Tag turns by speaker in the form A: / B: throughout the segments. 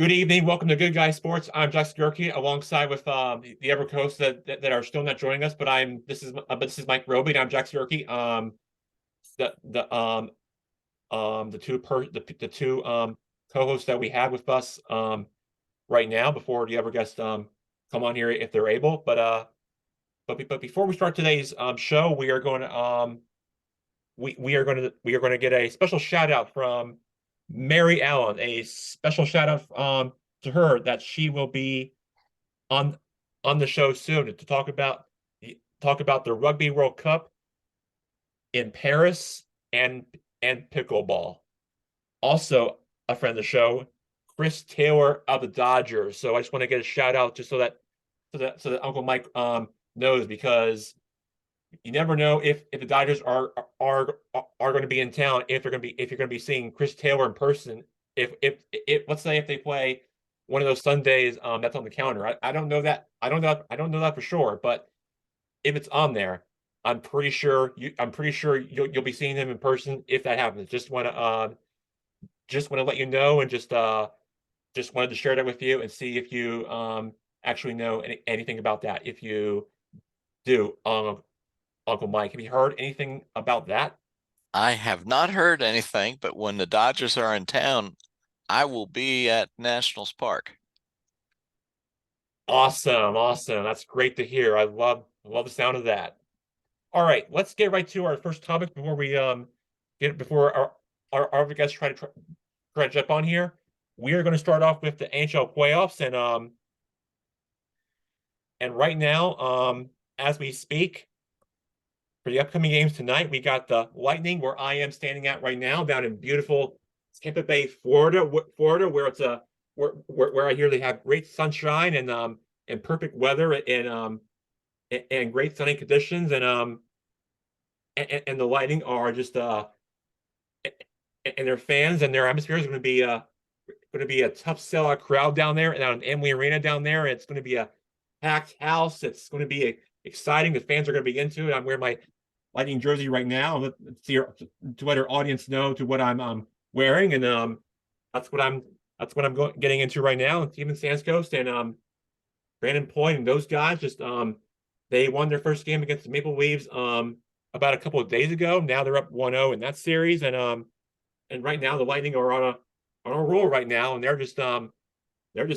A: Good evening. Welcome to Good Guy Sports. I'm Jack Skirky, alongside with the other hosts that are still not joining us. But this is Mike Roby, and I'm Jack Skirky. The two co-hosts that we have with us right now before the other guests come on here if they're able. But before we start today's show, we are going to get a special shout out from Mary Ellen, a special shout out to her that she will be on on the show soon to talk about the Rugby World Cup in Paris and pickleball. Also, a friend of the show, Chris Taylor of the Dodgers. So I just want to get a shout out just so that Uncle Mike knows, because you never know if the Dodgers are going to be in town, if you're going to be seeing Chris Taylor in person. If let's say if they play one of those Sundays that's on the calendar. I don't know that. I don't know that for sure, but if it's on there, I'm pretty sure you'll be seeing him in person if that happens. Just want to let you know, and just wanted to share that with you and see if you actually know anything about that. If you do, Uncle Mike, have you heard anything about that?
B: I have not heard anything, but when the Dodgers are in town, I will be at Nationals Park.
A: Awesome, awesome. That's great to hear. I love the sound of that. All right, let's get right to our first topic before we get before our other guests try to jump on here. We are going to start off with the NHL playoffs, and right now, as we speak, for the upcoming games tonight, we got the Lightning, where I am standing at right now, down in beautiful Tampa Bay, Florida, where it's a where I hear they have great sunshine and perfect weather, and great sunny conditions, and the Lightning are just and their fans and their atmosphere is going to be a tough sellout crowd down there, and down in Emily Arena down there. It's going to be a packed house. It's going to be exciting. The fans are going to be into it. I'm wearing my Lightning jersey right now. Let's see, to let our audience know to what I'm wearing, and that's what I'm getting into right now. And Steven Stamkos and Brandon Point and those guys just they won their first game against the Maple Leafs about a couple of days ago. Now they're up 1-0 in that series, and right now the Lightning are on a roll right now, and they're just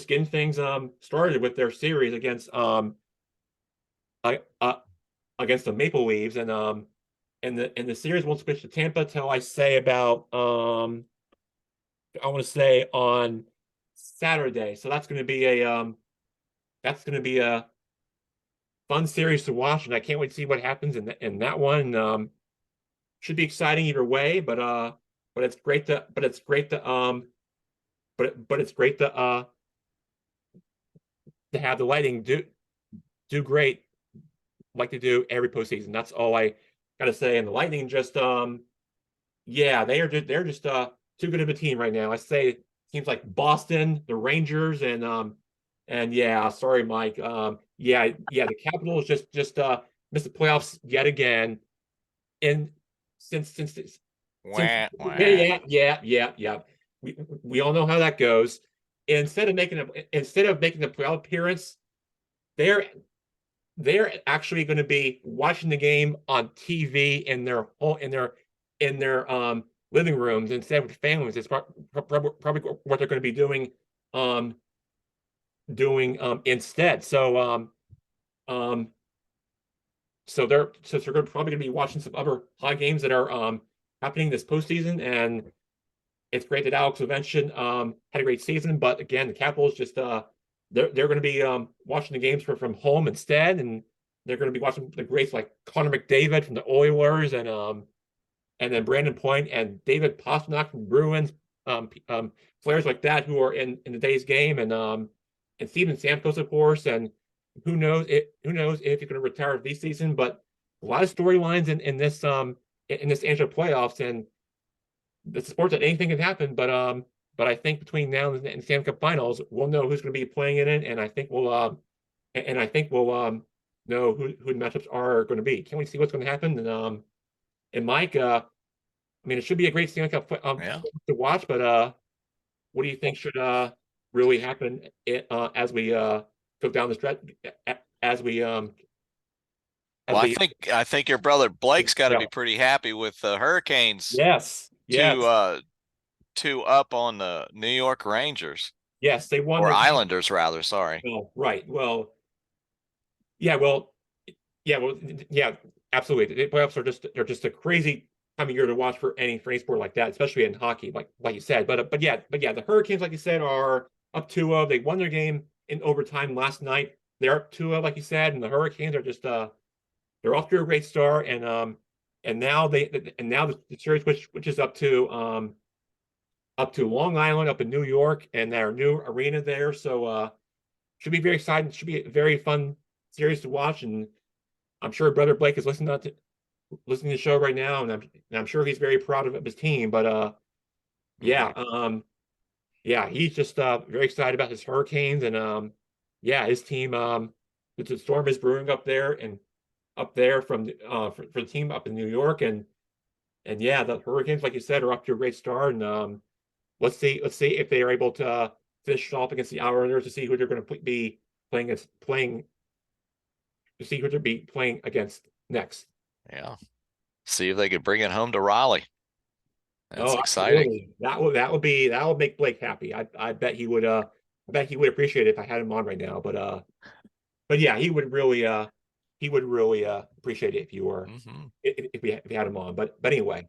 A: getting things started with their series uh, uh, against the Maple Leafs, and the series won't switch to Tampa till I say about I want to say on Saturday. So that's going to be a fun series to watch, and I can't wait to see what happens in that one. Should be exciting either way, but it's great to but it's great to but it's great to have the Lightning do great like they do every postseason. That's all I gotta say. And the Lightning just yeah, they're just too good of a team right now. I say teams like Boston, the Rangers, and yeah, sorry, Mike. Yeah, the Capitals just missed the playoffs yet again. And since
B: Wah, wah.
A: yeah. We all know how that goes. Instead of making a playoff appearance, they're they're actually going to be watching the game on TV in their living rooms instead with families. It's probably what they're going to be um doing instead. Um they're probably going to be watching some other high games that are happening this postseason. And it's great that Alex Ovechkin had a great season, but again, the Capitals just they're going to be watching the games from home instead, and they're going to be watching the greats like Connor McDavid from the Oilers, and then Brandon Point and David Pastrnak from Bruins, players like that who are in today's game, and Steven Stamkos, of course, and who knows if he's going to retire this season. But a lot of storylines in this NHL playoffs, and the sports that anything can happen. But I think between now and the Stanley Cup Finals, we'll know who's going to be playing in it, and I think we'll know who the matchups are going to be. Can't wait to see what's going to happen. And Mike, I mean, it should be a great Stanley Cup
B: Yeah.
A: to watch. But what do you think really happen as we go down the stretch as we
B: Well, I think your brother Blake's got to
A: yeah.
B: be pretty happy with the Hurricanes
A: Yes,
B: two
A: yes,
B: up on the New York Rangers
A: yes. They won
B: or
A: the
B: Islanders rather. Sorry.
A: well, right. Well, yeah, well, yeah, well, yeah, absolutely. The playoffs are just a crazy time of year to watch for any sport like that, especially in hockey, like you said. But yeah, the Hurricanes, like you said, are up 2-0. They won their game in overtime last night. They're up 2-0, like you said, and the Hurricanes are just they're off to a great start, and now the series which is up to Long Island, up in New York, and their new arena there. So should be very exciting. Should be a very fun series to watch, and I'm sure Brother Blake is listening to the show right now, and I'm sure he's very proud of his team. But yeah,
B: Hmm.
A: yeah, he's just very excited about his Hurricanes, and yeah, his team. The storm is brewing up there, and up there from for the team up in New York, and yeah, the Hurricanes, like you said, are up to a great start, and let's see if they are able to finish off against the Islanders to see who they're going to be playing to see who they'll be playing against next.
B: Yeah. See if they could bring it home to Raleigh. That's
A: Oh,
B: exciting.
A: absolutely. That would make Blake happy. I bet he would appreciate it if I had him on right now. But yeah, he would really appreciate it if you were
B: Hmm.
A: if you had him on. But anyway,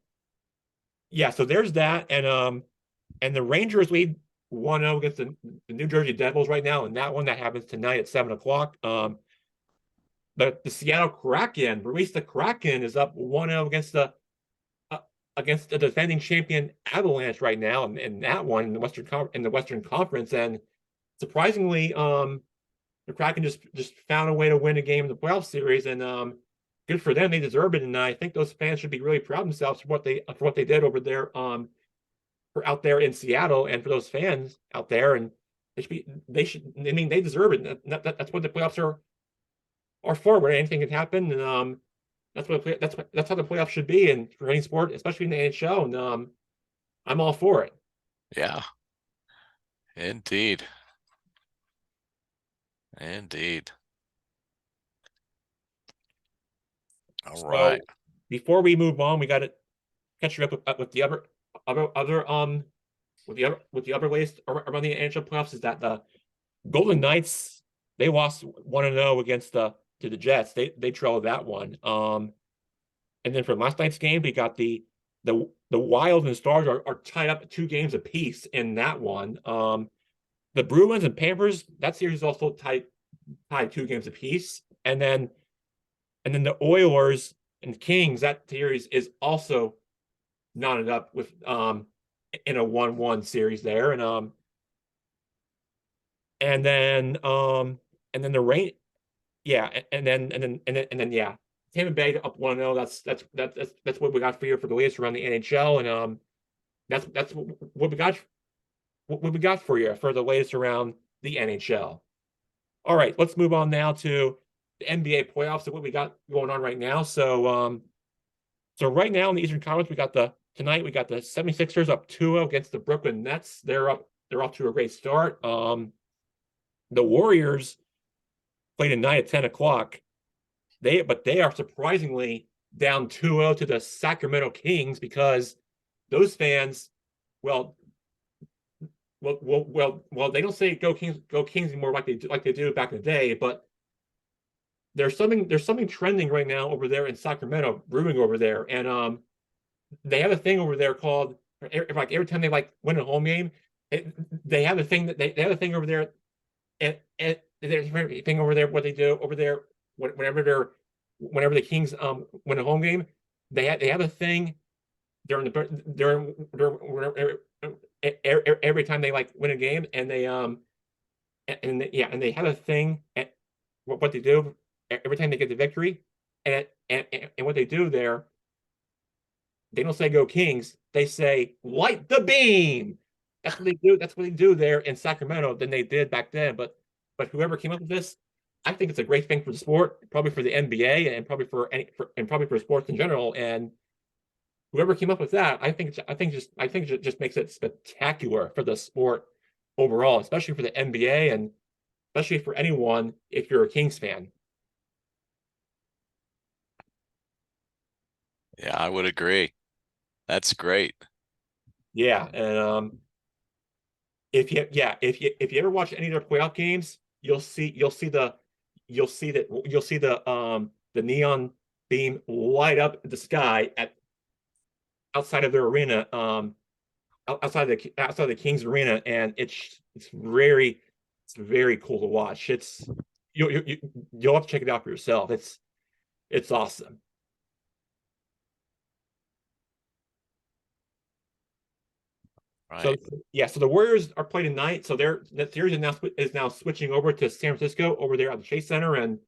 A: yeah, so there's that, and the Rangers lead 1-0 against the New Jersey Devils right now, and that one that happens tonight at 7 o'clock. But the Seattle Kraken, release the Kraken is up 1-0 uh, against the defending champion Avalanche right now, and that one in the Western Conference. And surprisingly, the Kraken just found a way to win a game in the playoff series, and good for them. They deserve it, and I think those fans should be really proud of themselves for what they did over there, for out there in Seattle, and for those fans out there. And they should. I mean, they deserve it. That's what the playoffs are for, where anything can happen, and that's how the playoffs should be, and for any sport, especially in the NHL. And I'm all for it.
B: Yeah, indeed. Indeed. All right.
A: So before we move on, we got to catch you up with the other with the other latest around the NHL playoffs is that the Golden Knights, they lost 1-0 against the Jets. They trailed that one. And then for last night's game, we got the Wild and Stars are tied up 2 games apiece in that one. The Bruins and Panthers, that series is also tied 2 games apiece. And then the Oilers and Kings, that series is also knotted up with in a 1-1 series there. And then and then the rain yeah, and then yeah. Tampa Bay up 1-0. That's what we got for you for the latest around the NHL. And that's what we got for you for the latest around the NHL. All right, let's move on now to the NBA playoffs and what we got going on right now. So right now in the Eastern Conference, we got the 76ers up 2-0 against the Brooklyn Nets. They're off to a great start. The Warriors played tonight at 10 o'clock. But they are surprisingly down 2-0 to the Sacramento Kings, because those fans, well, they don't say go Kings anymore like they do back in the day, but there's something trending right now over there in Sacramento, brewing over there, and they have a thing over there called, like every time they like win a home game, they have a thing that they have a thing over there, and there's a thing over there what they do over there whenever the Kings win a home game, they have a thing during every time they like win a game, and they have a thing at what they do every time they get the victory, and what they do there, they don't say go Kings, they say light the beam. That's what they do. That's what they do there in Sacramento than they did back then. But whoever came up with this, I think it's a great thing for the sport, probably for the NBA, and probably for sports in general. And whoever came up with that, I think it just makes it spectacular for the sport overall, especially for the NBA and especially for anyone if you're a Kings fan.
B: Yeah, I would agree. That's great.
A: Yeah, and if you ever watch any of their playoff games, you'll see the neon beam light up the sky at outside of their arena, outside the Kings arena, and it's very cool to watch. You'll have to check it out for yourself. It's awesome. So
B: Right.
A: yeah, so the Warriors are playing tonight. So that series is now switching over to San Francisco over there at the Chase Center. And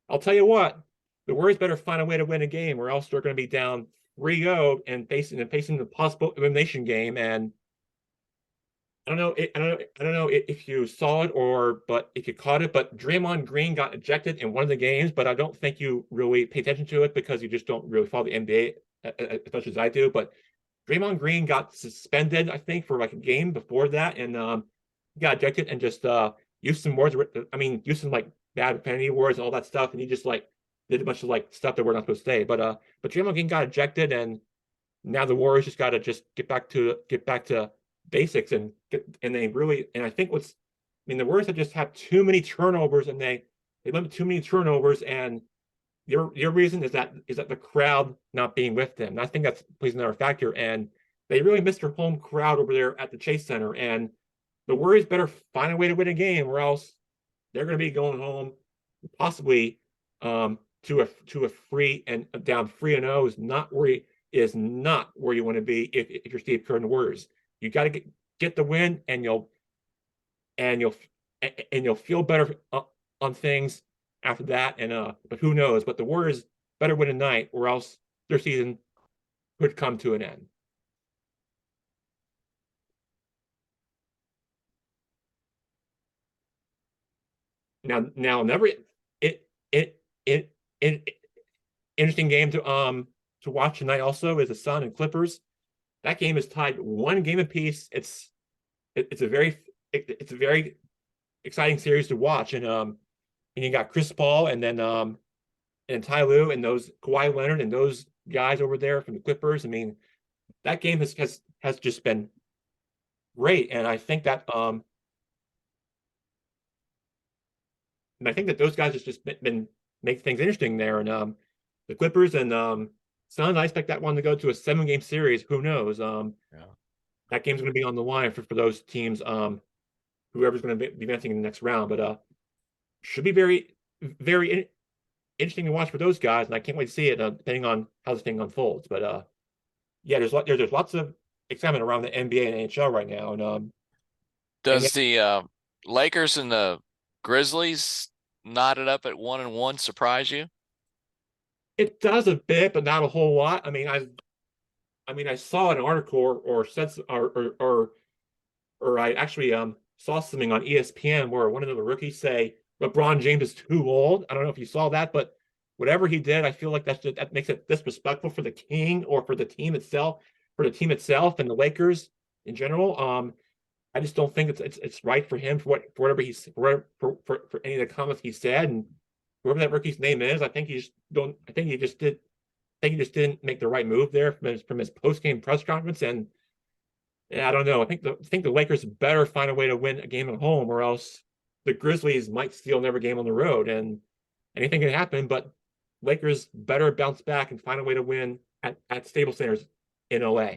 A: I'll tell you what, the Warriors better find a way to win a game, or else they're going to be down 3-0 and facing the possible elimination game. And I don't know if you saw it but if you caught it, but Draymond Green got ejected in one of the games, but I don't think you really pay attention to it because you just don't really follow the NBA as much as I do. But Draymond Green got suspended, I think, for like a game before that, and got ejected and just used some words. I mean, used some like bad profanity words and all that stuff, and he just like did a bunch of like stuff that we're not supposed to say. But Draymond Green got ejected, and now the Warriors just got to just get back to basics and they really and I think I mean the Warriors have just had too many turnovers and they limit too many turnovers and your reason is that the crowd not being with them. And I think that's plays another factor. And they really missed their home crowd over there at the Chase Center. And the Warriors better find a way to win a game, or else they're going to be going home possibly to a free and down 3-0 is not where you want to be if you're Steve Kerr and the Warriors. You got to get the win, and you'll and you'll feel better on things after that. And but who knows? But the Warriors better win tonight, or else their season could come to an end. Now, never it interesting game to watch tonight. Also, is the Sun and Clippers. That game is tied one game apiece. It's a it's a very exciting series to watch, and you got Chris Paul and Ty Lue and those Kawhi Leonard and those guys over there from the Clippers. I mean, that game has just been great, and I think that those guys have just been make things interesting there. And the Clippers and Suns, I expect that one to go to a 7-game series. Who knows?
B: Yeah.
A: That game's going to be on the line for those teams. Whoever's going to be advancing in the next round, but should be very interesting to watch for those guys, and I can't wait to see it. Depending on how this thing unfolds, but yeah, there's lots of excitement around the NBA and NHL right now, and yeah,
B: Does the Lakers and the Grizzlies knotted up at 1-1 surprise you?
A: it does a bit, but not a whole lot. I mean, I saw an article or said or I actually saw something on ESPN where one of the rookies say LeBron James is too old. I don't know if you saw that, but whatever he did, I feel like that makes it disrespectful for the king or for the team itself and the Lakers in general. I just don't think it's right for him for whatever he's for any of the comments he said and whoever that rookie's name is. I think he just did. I think he just didn't make the right move there from his post game press conference and yeah, I don't know. I think the Lakers better find a way to win a game at home, or else the Grizzlies might steal another game on the road, and anything can happen. But Lakers better bounce back and find a way to win at Staples Center in LA.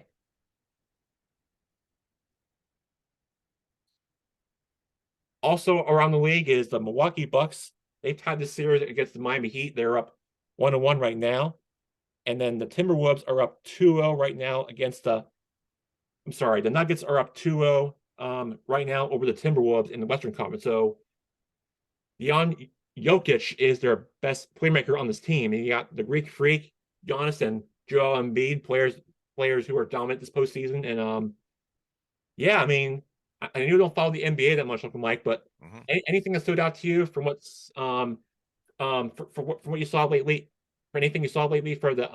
A: Also around the league is the Milwaukee Bucks. They've tied the series against the Miami Heat. They're up 1-1 right now, and then the Timberwolves are up 2-0 right now against the I'm sorry, the Nuggets are up 2-0 right now over the Timberwolves in the Western Conference. So Jan Jokic is their best playmaker on this team. And you got the Greek Freak, Giannis and Joel Embiid, players who are dominant this postseason. And yeah, I mean, I know you don't follow the NBA that much, Uncle Mike, but
B: Hmm.
A: anything that stood out to you from from what you saw lately, for anything you saw lately for the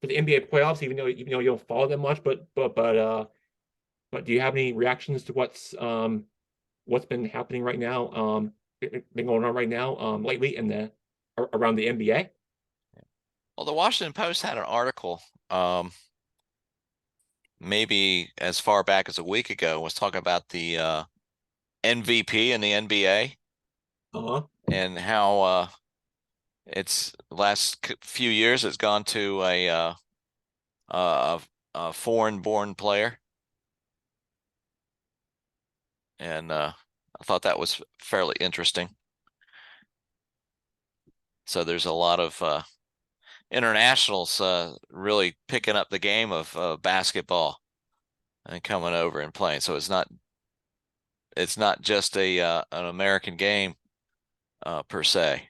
A: NBA playoffs, even though you don't follow them much, but do you have any reactions to what's been happening right now, been going on right now, lately in the around the NBA?
B: Well, the Washington Post had an article, maybe as far back as a week ago, was talking about the MVP in the NBA
A: Uh-huh.
B: and how it's few years it's gone to a, a foreign-born player, and I thought that was fairly interesting. So there's a lot of internationals really picking up the game of basketball and coming over and playing. So it's not just a an American game per se.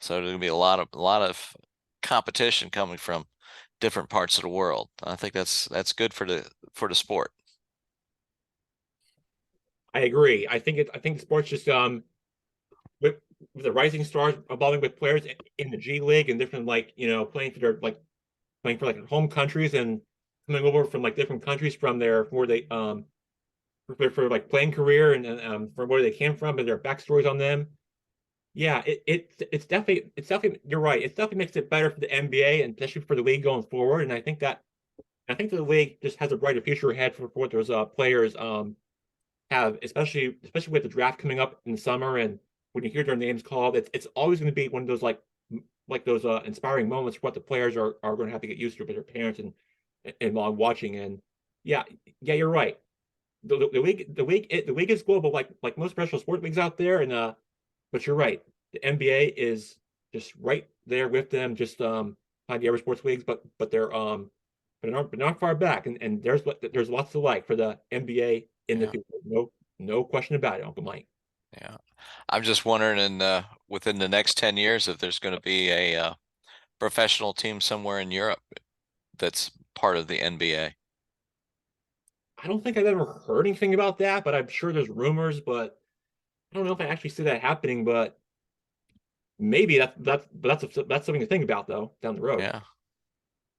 B: So there's gonna be a lot of competition coming from different parts of the world. I think that's good for the sport.
A: I agree. I think sports just with, with the rising stars evolving with players in the G League and different like playing for their like playing for like their home countries and coming over from like different countries from their where they for like playing career and from where they came from and their backstories on them. Yeah, it's definitely you're right. It definitely makes it better for the NBA and especially for the league going forward. And I think the league just has a brighter future ahead for what those players have, especially with the draft coming up in the summer and when you hear their names called, it's always going to be one of those like those inspiring moments what the players are going to have to get used to with their parents and while watching. And yeah, yeah, you're right. The league is global like most professional sport leagues out there, and but you're right. The NBA is just right there with them, just behind the other sports leagues, but but not far back, and there's lots to like for the NBA in the
B: Yeah,
A: future. No question about it, Uncle Mike.
B: yeah. I'm just wondering in within the next 10 years if there's going to be a professional team somewhere in Europe that's part of the NBA.
A: I don't think I've ever heard anything about that, but I'm sure there's rumors, but I don't know if I actually see that happening, but maybe that's something to think about though down the road.
B: Yeah.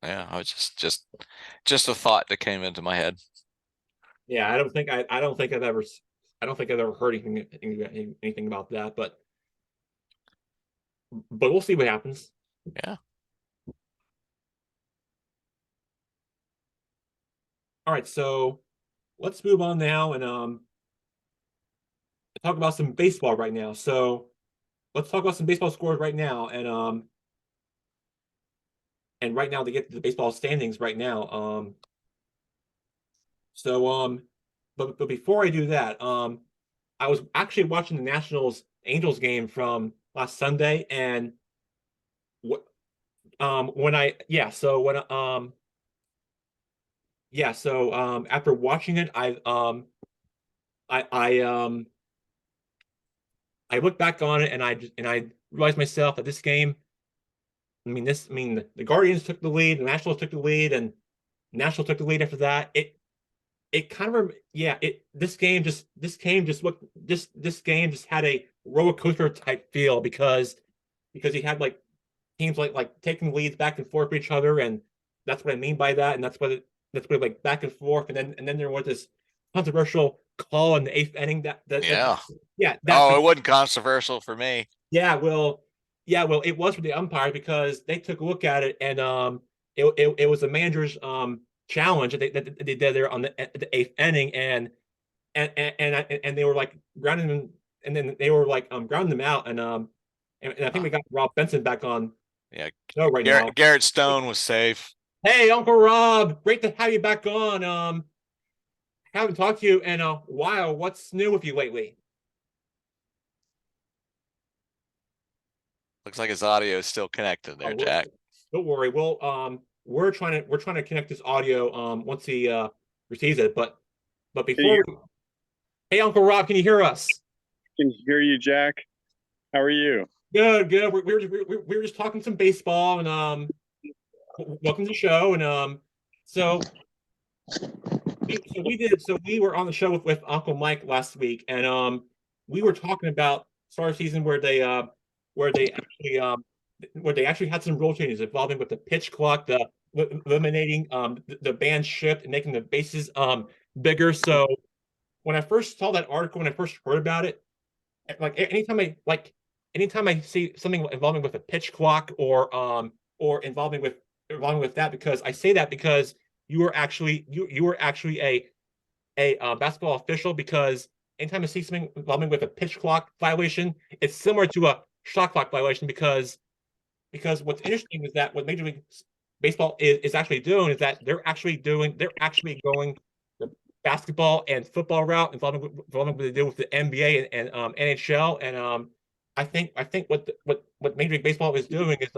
B: Yeah, I was just a thought that came into my head.
A: Yeah, I don't think I don't think I've ever heard anything about that, but we'll see what happens.
B: Yeah.
A: All right, so let's move on now and talk about some baseball right now. So let's talk about some baseball scores right now and right now to get to the baseball standings right now. So but before I do that, I was actually watching the Nationals Angels game from last Sunday and what when I yeah, so when yeah, so after watching it, I I um I looked back on it and I realized myself that this game, I mean the Guardians took the lead, the Nationals took the lead, and Nationals took the lead after that. It kind of yeah, it this game just looked this game just had a roller coaster type feel because he had like teams like taking leads back and forth for each other, and that's what I mean by that, and that's what like back and forth, and then there was this controversial call in the eighth inning that
B: Yeah.
A: yeah that
B: Oh, it wasn't controversial for me.
A: yeah well it was for the umpire because they took a look at it and it was the manager's challenge that they did there on the eighth inning and they were like grounding them and then they were like grounding them out and I think
B: Uh,
A: we got Rob Benson back on
B: yeah.
A: show right now.
B: Garrett Stone was safe.
A: Hey, Uncle Rob, great to have you back on. Haven't talked to you in a while. What's new with you lately?
B: Looks like his audio is still connected there,
A: Oh,
B: Jack.
A: don't worry. We're trying to connect this audio once he receives it. But
C: Can you
A: before we, hey, Uncle Rob, can you hear us?
C: can hear you, Jack? How are you?
A: Good, good. We were just talking some baseball and welcome to the show and so so we were on the show with Uncle Mike last week, and we were talking about start of season where they actually where they actually had some rule changes involving with the pitch clock, the eliminating the band shift and making the bases bigger. So when I first saw that article, when I first heard about it, like anytime I see something involving with a pitch clock or involving with that, because I say that because you were actually a basketball official, because anytime I see something involving with a pitch clock violation, it's similar to a shot clock violation, because what's interesting is that what Major League Baseball is actually doing is that they're actually going the basketball and football route, involving what they do with the NBA and NHL. And I think what Major League Baseball is doing is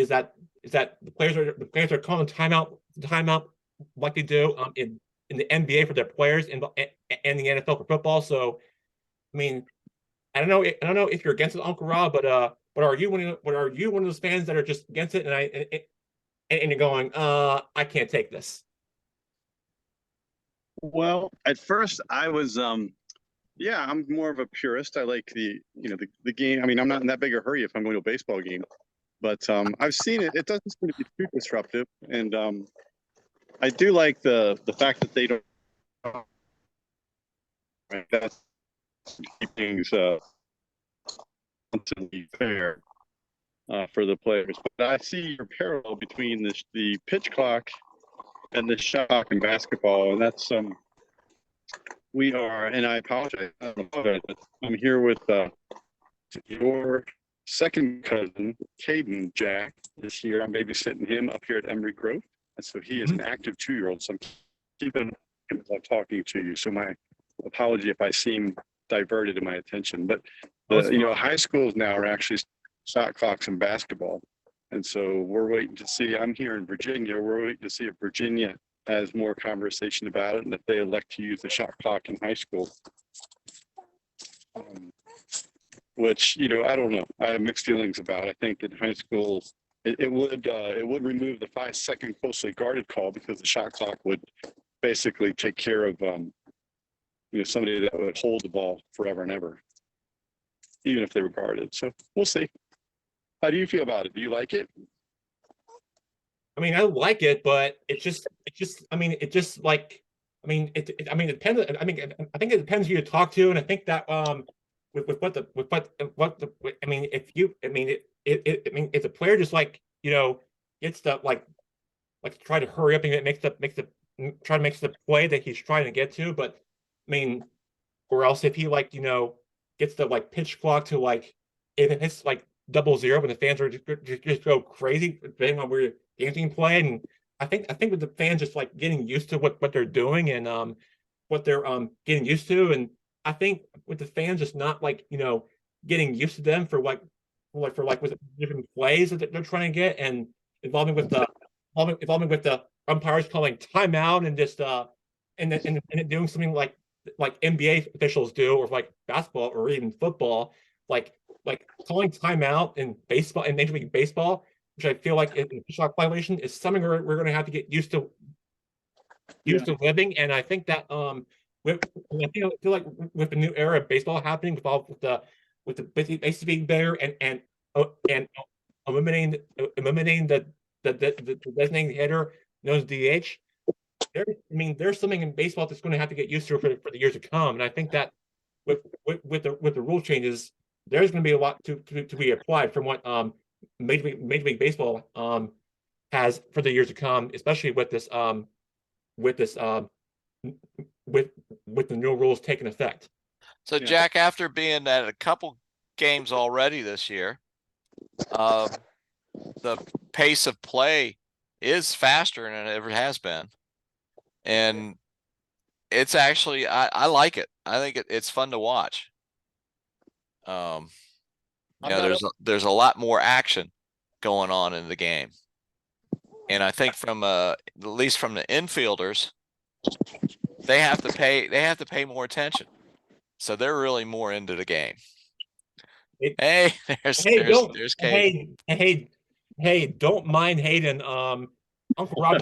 A: that the players are calling timeout like they do in the NBA for their players and the NFL for football. So I mean, I don't know if you're against it, Uncle Rob, but are you one of those fans that are just against it, and you're going, I can't take this.
C: Well, at first I was, yeah, I'm more of a purist. I like the game. I mean, I'm not in that big a hurry if I'm going to a baseball game, but I've seen it. It doesn't seem to be too disruptive, and I do like the fact that they don't. That's keep things fair for the players. But I see your parallel between the pitch clock and the shot clock in basketball, and that's we are. And I apologize, but I'm here with your second cousin, Kaden Jack. This year, I'm babysitting him up here at Emory Grove, and so he is an active 2-year-old. So I'm keeping him as I'm talking to you. So my apology if I seem diverted in my attention, but high schools now are actually shot clocks in basketball, and so we're waiting to see. I'm here in Virginia. We're waiting to see if Virginia has more conversation about it and if they elect to use the shot clock in high school. Which I don't know. I have mixed feelings about. I think in high school it would remove the 5-second closely guarded call, because the shot clock would basically take care of somebody that would hold the ball forever and ever, even if they were guarded. So we'll see. How do you feel about it? Do you like it?
A: I mean, I like it, but it depends. I think it depends who you talk to, and I think that with I mean, if the player just gets the try to hurry up and try to make the play that he's trying to get to, but I mean, or else if he gets the pitch clock to if it hits 00 when the fans are just go crazy depending on where game's being played. And I think with the fans just getting used to what they're doing and what they're getting used to, and I think with the fans just not getting used to them for with different plays that they're trying to get, and involving with the umpires calling timeout and just and doing something like NBA officials do, or basketball or even football, like calling timeout in baseball, in Major League Baseball, which I feel like in shot violation is something we're going to have to get used to living. And I think that I feel like with the new era of baseball happening, with the base being better and eliminating the designated hitter known as DH. There's something in baseball that's going to have to get used to for the years to come. And I think that with the rule changes, there's going to be a lot to be applied from what Major League Baseball has for the years to come, especially with with this with the new rules taking effect.
B: So Jack, after being at a couple games already this year, the pace of play is faster than it ever has been. And it's actually, I like it. I think it's fun to watch. There's a lot more action going on in the game. And I think from at least from the infielders, they have to pay more attention. So they're really more into the game. There's Kaden.
A: Hey, don't mind Hayden. Uncle Rob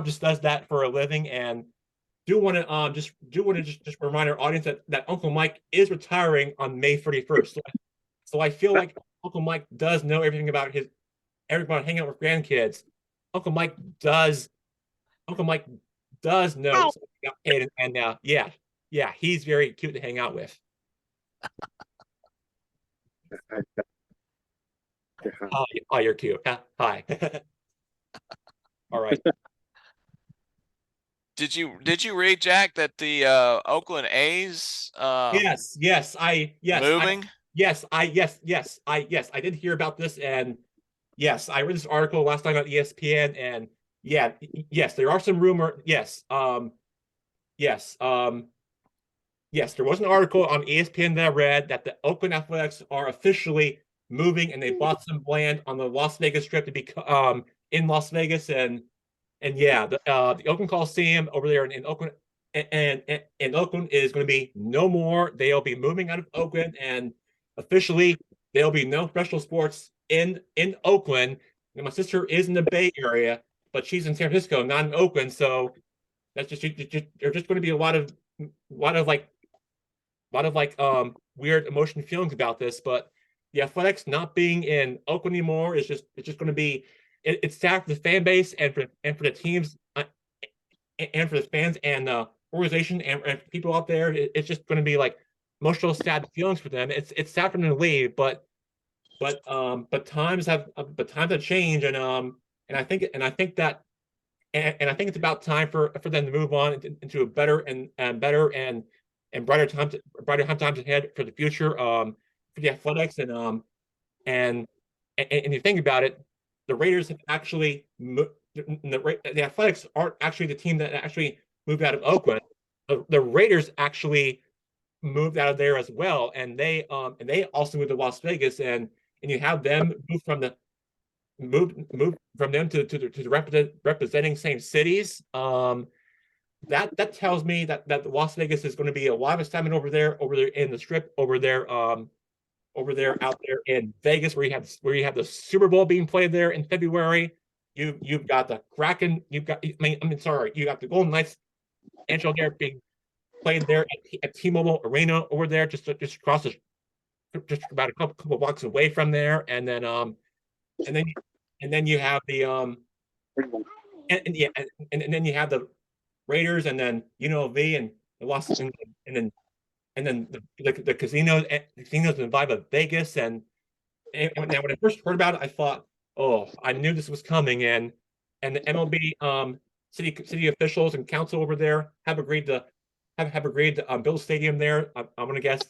A: just does that for a living, and do want to just remind our audience that Uncle Mike is retiring on May 31st. So I feel like Uncle Mike does know everything about hanging out with grandkids. Uncle Mike does know something about Kaden, and yeah, he's very cute to hang out with. Hi, oh, you're cute. Hi. All right.
B: Did you read, Jack, that the Oakland A's moving?
A: Yes, I did hear about this, and yes, I read this article last night on ESPN, and yes, there are some rumor. Yes, yes, there was an article on ESPN that I read that the Oakland Athletics are officially moving, and they bought some land on the Las Vegas Strip to be in Las Vegas, and yeah, the Oakland Coliseum over there in Oakland, and Oakland is going to be no more. They'll be moving out of Oakland, and officially there'll be no professional sports in Oakland. And my sister is in the Bay Area, but she's in San Francisco, not in Oakland. So that's there's just going to be a lot of weird emotion feelings about this. But the Athletics not being in Oakland anymore is just it's just going to be it's sad for the fan base and for the teams and for the fans and the organization and people out there. It's just going to be like emotional, sad feelings for them. It's sad for them to leave, but times have changed, and I think that and I think it's about time for them to move on into a better and better and brighter times ahead for the future for the Athletics and and you think about it, the Raiders have actually the Athletics aren't actually the team that actually moved out of Oakland. The Raiders actually moved out of there as well, and they also moved to Las Vegas, and you have them move from them to representing same cities. That tells me that Las Vegas is going to be a lot of excitement over there in the Strip, over there out there in Vegas, where you have the Super Bowl being played there in February. You've got the Kraken. Sorry, you got the Golden Knights NHL there being played there at T-Mobile Arena over there, just across just about a couple blocks away from there, and then and then you have the and yeah, and then you have the Raiders, and then UNLV and the Los and then the casinos and vibe of Vegas, and now when I first heard about it, I thought, oh, I knew this was coming, and the MLB city officials and council over there have agreed to build a stadium there. I'm gonna guess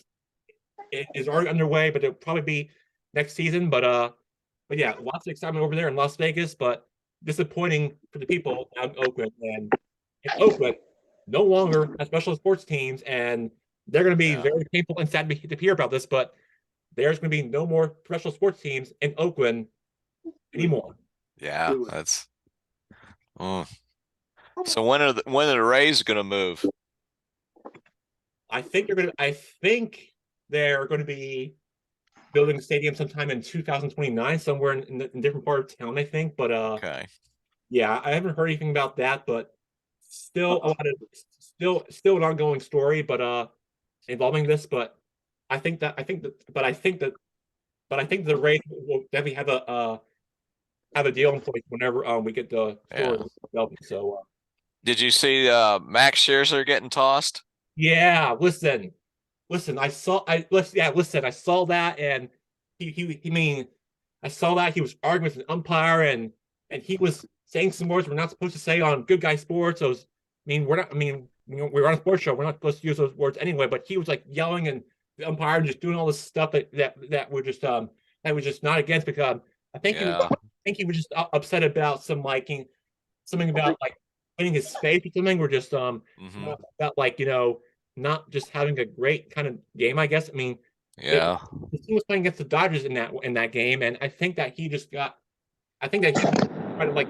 A: it is already underway, but it'll probably be next season. But yeah, lots of excitement over there in Las Vegas, but disappointing for the people out in Oakland. And in Oakland, no longer has special sports teams, and they're going to be
B: Yeah.
A: very painful and sad to hear about this. But there's going to be no more professional sports teams in Oakland anymore.
B: Yeah, that's. Mm. So when are the Rays going to move?
A: I think they're going to be building a stadium sometime in 2029, somewhere in a different part of town, I think. But
B: Okay.
A: yeah, I haven't heard anything about that, but still a lot of still an ongoing story, but involving this. But I think the Rays will definitely have a deal in place whenever we get the story developed. So
B: Did you see Max Scherzer getting tossed?
A: yeah, listen, I saw that, and he mean, I saw that he was arguing with an umpire, and he was saying some words we're not supposed to say on Good Guy Sports. So we're not. I mean, we're on a sports show. We're not supposed to use those words anyway. But he was like yelling, and the umpire just doing all this stuff that were just that was just not against, because I think he was just upset about something about like cleaning his face or something. We're just about like not just having a great kind of game, I guess. I mean,
B: Yeah.
A: the team was playing against the Dodgers in that game, and I think that he just got. I think that he tried to like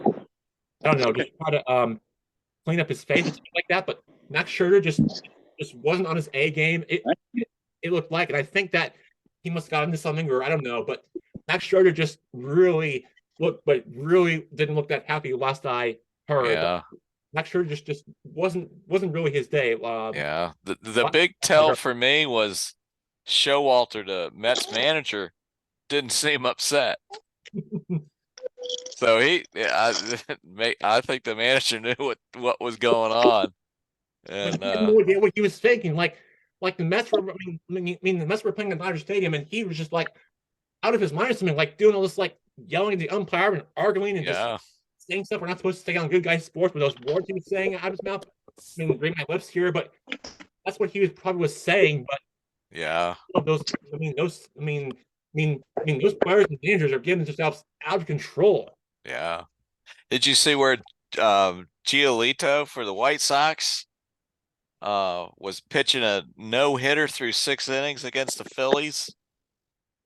A: I don't know, just try to clean up his face and stuff like that. But Max Scherzer just wasn't on his A game. It looked like, and I think that he must have got into something, or I don't know. But Max Scherzer just really didn't look that happy last I heard.
B: Yeah.
A: Max Scherzer just wasn't really his day.
B: Yeah. The big tell for me was Showalter, the Mets manager, didn't seem upset. So I think the manager knew what was going on,
A: But
B: and
A: he had no idea what he was thinking. Like the Mets were, the Mets were playing at Dodger Stadium, and he was just like out of his mind or something, like doing all this, like yelling at the umpire and arguing and just
B: yeah,
A: saying stuff we're not supposed to say on Good Guy Sports, with those words he was saying out of his mouth. Read my lips here, but that's what he was probably was saying. But
B: yeah,
A: those, those players and managers are getting themselves out of control.
B: yeah. Did you see where Giolito for the White Sox was pitching a no-hitter through 6 innings against the Phillies?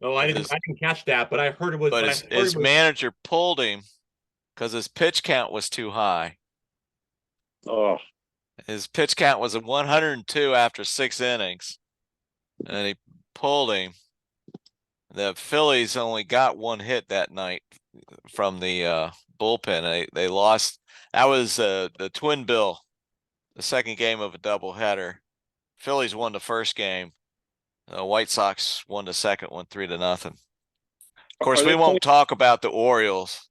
A: Oh,
B: But his
A: I didn't catch that, but I heard it was.
B: but
A: But I heard
B: his
A: it was.
B: manager pulled him because his pitch count was too high.
C: Oh,
B: His pitch count was a 102 after 6 innings, and he pulled him. The Phillies only got one hit that night from the bullpen. They lost. That was the twin bill, the second game of a doubleheader. Phillies won the first game. The White Sox won the second one 3-0. Of course,
C: are
B: we
C: they playing?
B: won't talk about the Orioles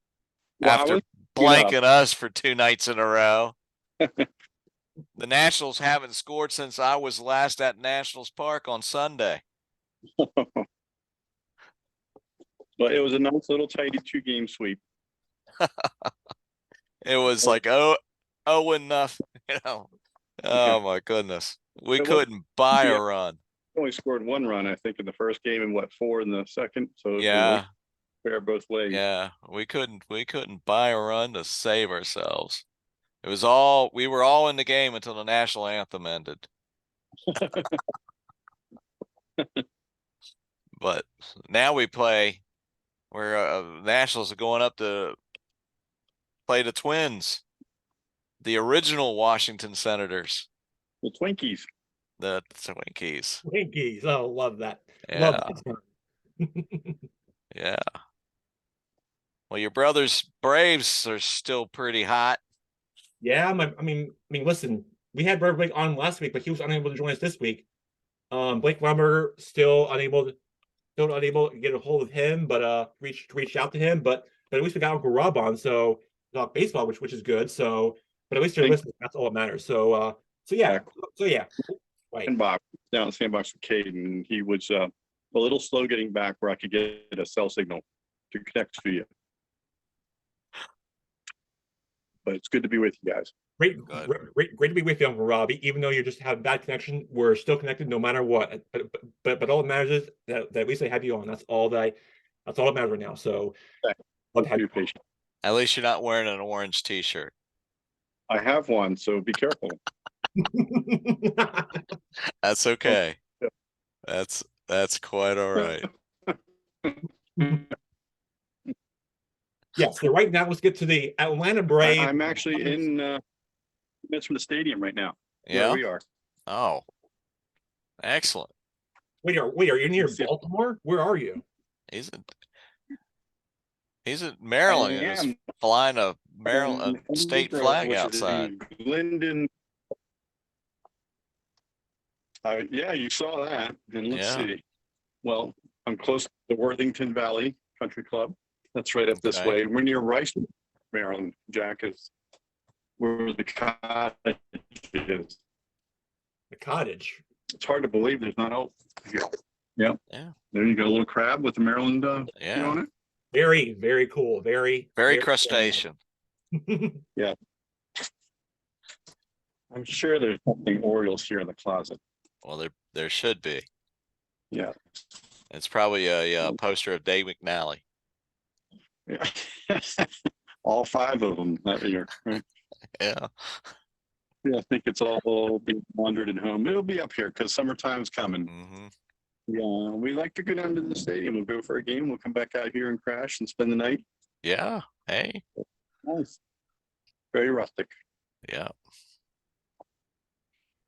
C: Well, I
B: after
C: was
B: blanking us for 2 nights in a row. The Nationals haven't scored since I was last at Nationals Park on Sunday.
C: but it was a nice little tidy 2-game sweep.
B: It was like oh and nothing, Oh my goodness. We
C: It was
B: couldn't buy a
C: yeah.
B: run.
C: Only scored 1 run, I think, in the first game, and 4 in the second. So it was
B: Yeah.
C: fair both ways.
B: Yeah. We couldn't buy a run to save ourselves. We were all in the game until the national anthem ended. But now we play where Nationals are going up to play the Twins, the original Washington Senators,
C: The Twinkies.
B: the Twinkies.
A: Yankees. Oh, love that. Love
B: Yeah.
A: that.
B: Yeah. Well, your brother's Braves are still pretty hot.
A: Yeah, listen, we had Brother Blake on last week, but he was unable to join us this week. Blake Lumber still unable to get a hold of him, but reached out to him, but at least we got Uncle Rob on, so talk baseball, which is good. So, but at least they're listening. That's all that matters. So yeah, right.
C: Sandbox, down at Sandbox with Kaden, and he was a little slow getting back where I could get a cell signal to connect to you. But it's good to be with you guys.
A: Great to be with you, Uncle Rob. Even though you just have a bad connection, we're still connected no matter what. But all that matters is that at least I have you on. That's all that matters right now. So, love to have you on.
B: At least you're not wearing an orange t-shirt.
C: I have one, so be careful.
B: That's okay. That's quite all right.
A: Yeah, so right now let's get to the Atlanta Braves.
C: I'm actually in minutes from the stadium right now.
B: Yeah,
C: where we are.
B: Oh, excellent.
A: Wait, are you near Baltimore? Where are you?
B: He's in Maryland and is flying a Maryland state flag outside.
C: Linden. Yeah, you saw that. And let's see. Well, I'm close to the Worthington Valley Country Club. That's right up this way. We're near Rice, Maryland. Jack is where the cottage is.
A: The cottage.
C: It's hard to believe there's not here. Yep.
B: Yeah.
C: There you go, a little crab with the Maryland on it.
A: Very, very cool. Very
B: crustacean.
C: Yeah. I'm sure there's something Orioles here in the closet.
B: Well, there should be.
C: Yeah.
B: It's probably a poster of Dave McNally.
C: Yeah. All 5 of them that year.
B: Yeah.
C: Yeah, I think it's all being wandered at home. It'll be up here because summertime's coming.
B: Mm-hmm.
C: Yeah, we like to go down to the stadium. We'll go for a game. We'll come back out here and crash and spend the night.
B: Yeah. Hey.
C: Nice. Very rustic.
B: Yeah.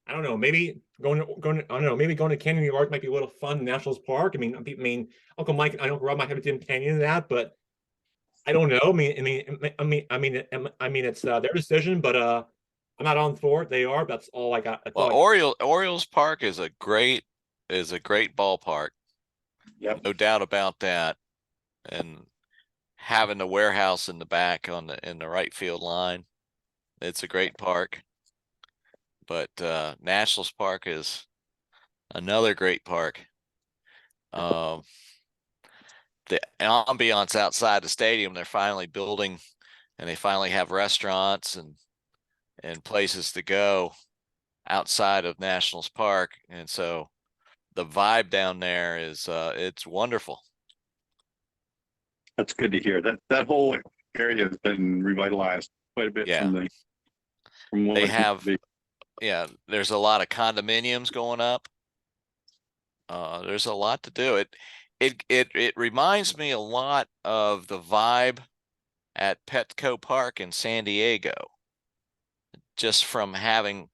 A: I don't know. Maybe going. I don't know. Maybe going to Canyon, New York might be a little fun. in Nationals Park. I mean, Uncle Mike and Uncle Rob might have a Jim Canyon in that, but I don't know. It's their decision, but I'm not on for it. They are. That's all I got.
B: Orioles Park is a great ballpark.
C: Yep.
B: No doubt about that. And having the warehouse in the back in the right field line. It's a great park. But Nationals Park is another great park. The ambiance outside the stadium, they're finally building, and they finally have restaurants and places to go outside of Nationals Park. And so the vibe down there is it's wonderful.
C: That's good to hear. That whole area has been revitalized quite a bit
B: Yeah.
C: from what
B: They
C: it used to
B: have,
C: be.
B: yeah, there's a lot of condominiums going up. There's a lot to do. It reminds me a lot of the vibe at Petco Park in San Diego, just from having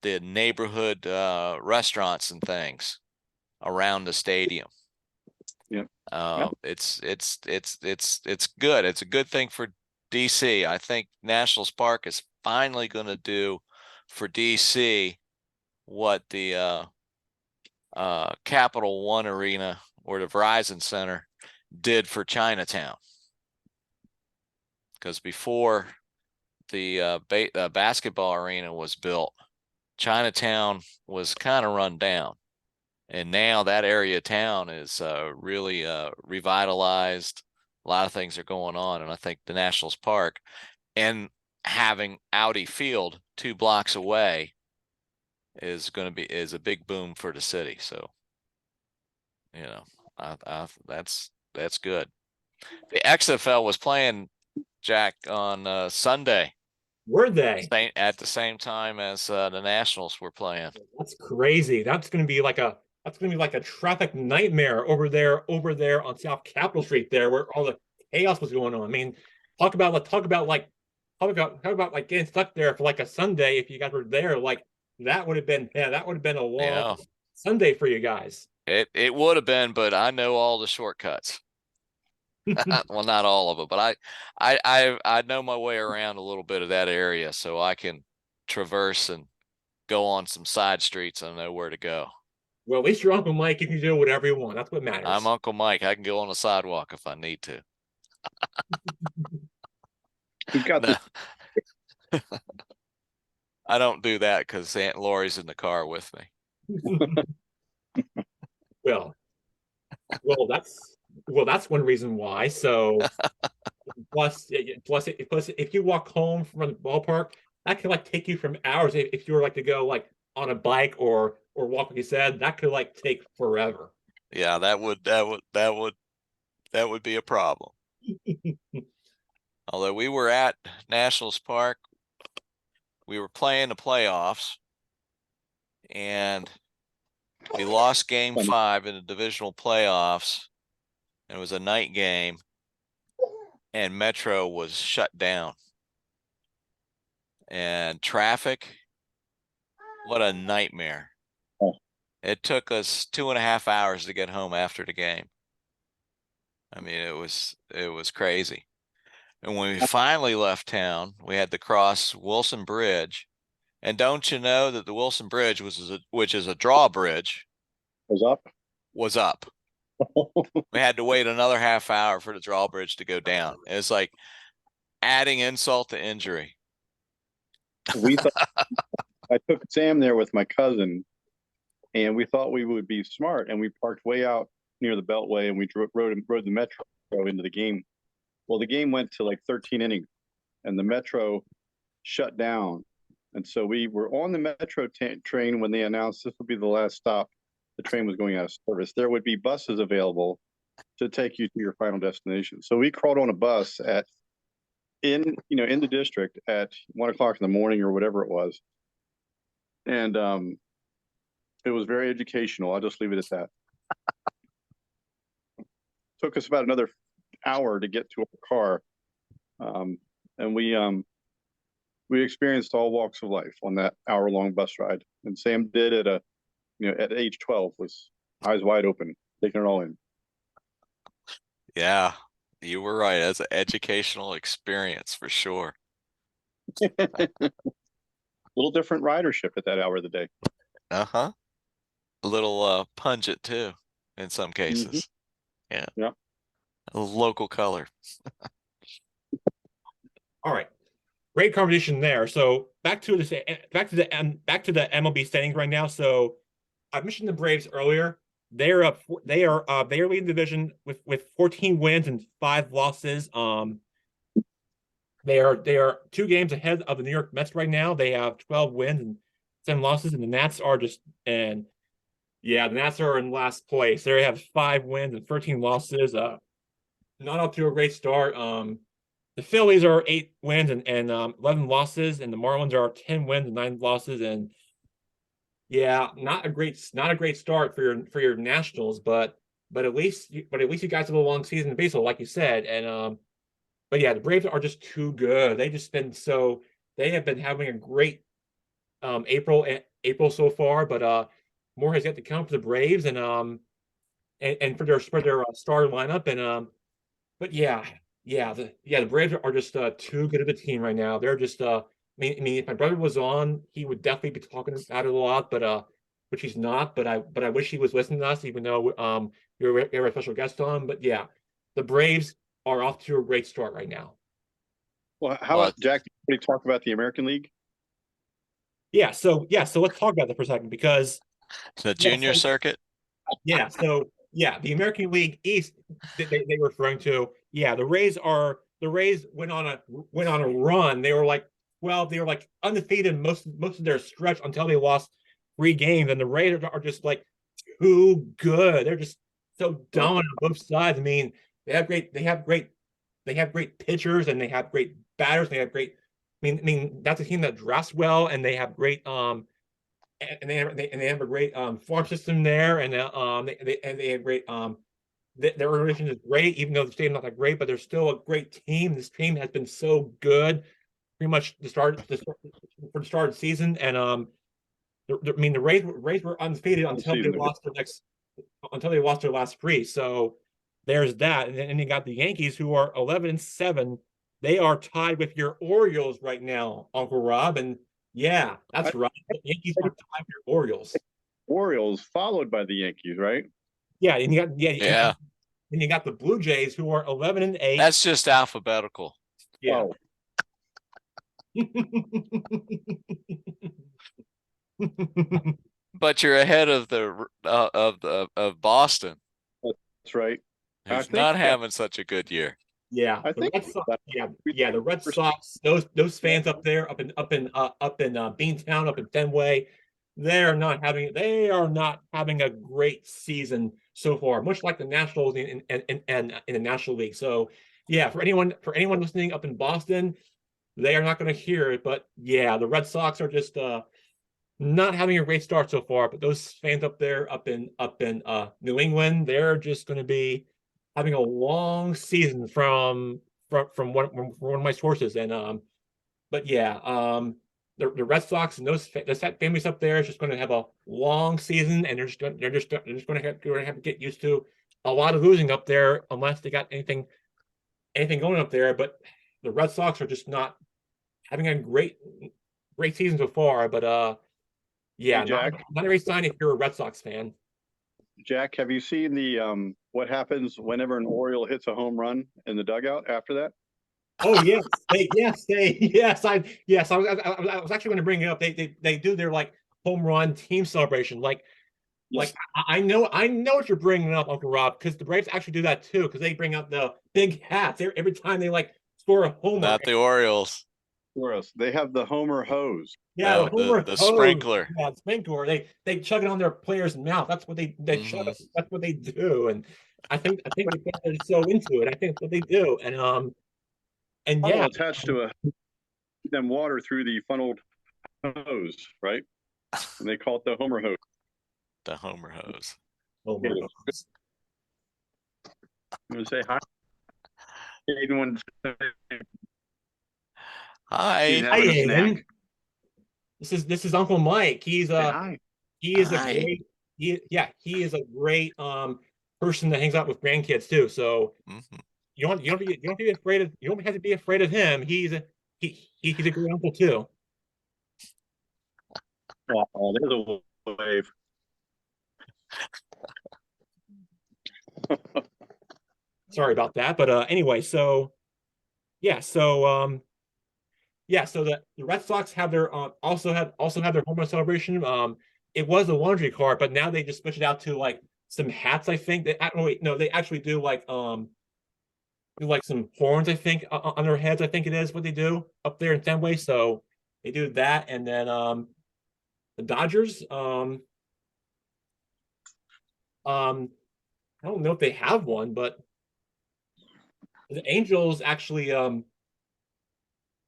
B: the neighborhood restaurants and things around the stadium.
C: Yeah.
B: It's good. It's a good thing for DC. I think Nationals Park is finally going to do for DC what the Capital One Arena or the Verizon Center did for Chinatown. Because before the basketball arena was built, Chinatown was kind of run down. And now that area of town is really revitalized. A lot of things are going on. And I think the Nationals Park and having Audi Field 2 blocks away is a big boom for the city. So, you know, that's good. The XFL was playing, Jack, on Sunday.
A: Were they?
B: At the same time as the Nationals were playing.
A: That's crazy. That's gonna be like a traffic nightmare over there on South Capitol Street there where all the chaos was going on. I mean, talk about like getting stuck there for like a Sunday if you guys were there. Like that would have been a long
B: Yeah,
A: Sunday for you guys.
B: it would have been, but I know all the shortcuts. Well, not all of it, but I know my way around a little bit of that area, so I can traverse and go on some side streets. I know where to go.
A: Well, at least your Uncle Mike, you can do whatever you want. That's what
B: I'm
A: matters.
B: Uncle Mike. I can go on the sidewalk if I need to.
C: We've got
B: No,
C: this.
B: I don't do that because Aunt Lori's in the car with me.
A: Well, that's one reason why. So plus, if you walk home from the ballpark, that could like take you from hours. If you were like to go like on a bike or walk, like you said, that could like take forever.
B: Yeah, that would be a problem. Although we were at Nationals Park, we were playing the playoffs, and we lost game 5 in the divisional playoffs. And it was a night game, and Metro was shut down. And traffic, what a nightmare.
C: Oh.
B: It took us 2.5 hours to get home after the game. I mean, it was crazy. And when we finally left town, we had to cross Wilson Bridge. And don't you know that the Wilson Bridge, which is a drawbridge,
C: Was up.
B: was up. We had to wait another half hour for the drawbridge to go down. It's like adding insult to injury.
C: I took Sam there with my cousin, and we thought we would be smart, and we parked way out near the Beltway, and we rode the Metro into the game. Well, the game went to like 13 innings, and the Metro shut down. And so we were on the Metro train when they announced this would be the last stop. The train was going out of service. There would be buses available to take you to your final destination. So we crawled on a bus in the district at 1:00 in the morning or whatever it was. And it was very educational. I'll just leave it at that. Took us about another hour to get to our car. And we experienced all walks of life on that hour-long bus ride. And Sam did at age 12, was eyes wide open, taking it all in.
B: Yeah, you were right. That's an educational experience for sure.
C: A little different ridership at that hour of the day.
B: Uh-huh. A little pungent too, in some cases. Yeah.
C: Yeah.
B: A local color.
A: All right. Great conversation there. So back to the MLB standings right now. So I mentioned the Braves earlier. They are leading the division with 14 wins and 5 losses. They are 2 games ahead of the New York Mets right now. They have 12 wins and 7 losses, and the Nats are just and yeah, the Nats are in last place. They have 5 wins and 13 losses. Not up to a great start. The Phillies are 8 wins and 11 losses, and the Marlins are 10 wins and 9 losses. And yeah, not a great start for your Nationals, but at least you guys have a long season in baseball, like you said. And but yeah, the Braves are just too good. They have been having a great April so far, but more has yet to come for the Braves and for their starter lineup. And but the Braves are just too good of a team right now. They're just if my brother was on, he would definitely be talking about it a lot, but which he's not. But I wish he was listening to us, even though you're a special guest on. But yeah, the Braves are off to a great start right now.
C: Well, how
B: Well,
C: about Jack? Do you talk about the American League?
A: So let's talk about that for a second because
B: the
A: yeah,
B: junior circuit.
A: the American League East they were referring to. Yeah, the Rays went on a run. They were like undefeated most of their stretch until they lost 3 games, and the Rays are just like too good. They're just so dominant on both sides. I mean, they have great pitchers and they have great batters. They have great. I mean that's a team that drafts well and they have great and they have a great farm system there, and they have great their organization is great, even though the stadium's not that great, but they're still a great team. This team has been so good, pretty much for the start of the season, and the Rays were undefeated until they lost their last 3. So there's that, and you got the Yankees who are 11-7. They are tied with your Orioles right now, Uncle Rob, and yeah,
C: I,
A: that's right. The Yankees are tied with your Orioles.
C: Orioles followed by the Yankees, right?
A: Yeah, and you got
B: Yeah,
A: and you got the Blue Jays who are 11-8.
B: that's just alphabetical.
A: Yeah.
C: Oh,
B: But you're ahead of of Boston,
C: that's right. I
B: who's
C: think
B: not having such a good year.
A: Yeah,
C: I
A: the
C: think
A: Red Sox. Yeah, the Red Sox. Those fans up there, up in Beantown, up in Fenway, they are not having a great season so far. Much like the Nationals in the National League. So yeah, for anyone listening up in Boston, they are not going to hear it. But yeah, the Red Sox are just not having a great start so far. But those fans up there, up in New England, they're just going to be having a long season from one of my sources. And but yeah, the Red Sox and those families up there is just going to have a long season, and they're just going to have to get used to a lot of losing up there unless they got anything going up there. But the Red Sox are just not having a great season so far. But
C: Hey,
A: yeah,
C: Jack.
A: not a great sign if you're a Red Sox fan.
C: Jack, have you seen the what happens whenever an Oriole hits a home run in the dugout after that?
A: Oh yes. I was actually going to bring it up. They do their like home run team celebration.
C: Yes.
A: I know what you're bringing up, Uncle Rob, because the Braves actually do that too. Because they bring out the big hats every time they like score a homer.
B: Not the Orioles.
C: Gross. They have the Homer hose.
A: Yeah, the
B: No,
A: homer
B: the
A: hose.
B: sprinkler.
A: Yeah, the sprinkler. They chug it on their player's mouth. They chug
B: Mhm.
A: it. That's what they do. And I think the fans are so into it. I think that's what they do. And yeah,
C: Funnel attached to them water through the funneled hose, right? And they call it the Homer hose.
B: The Homer hose.
A: homer
C: You
A: hose.
C: want to say hi? Kaden wants to say he's
B: Hi.
A: Hi,
C: having a snack.
A: Aiden. This is Uncle Mike.
C: Say hi.
A: He is a
B: Hi.
A: great he is a great person that hangs out with grandkids too. So
B: Mhm.
A: you don't be afraid of you don't have to be afraid of him. He's a great uncle too.
C: Oh, there's a wave.
A: Sorry about that. But anyway, so yeah, so yeah, so the Red Sox have their also have their home run celebration. It was a laundry cart, but now they just switch it out to like some hats. I think they oh wait, no, they actually do like some horns. I think on their heads. I think it is what they do up there in Fenway. So they do that, and then the Dodgers. I don't know if they have one, but the Angels actually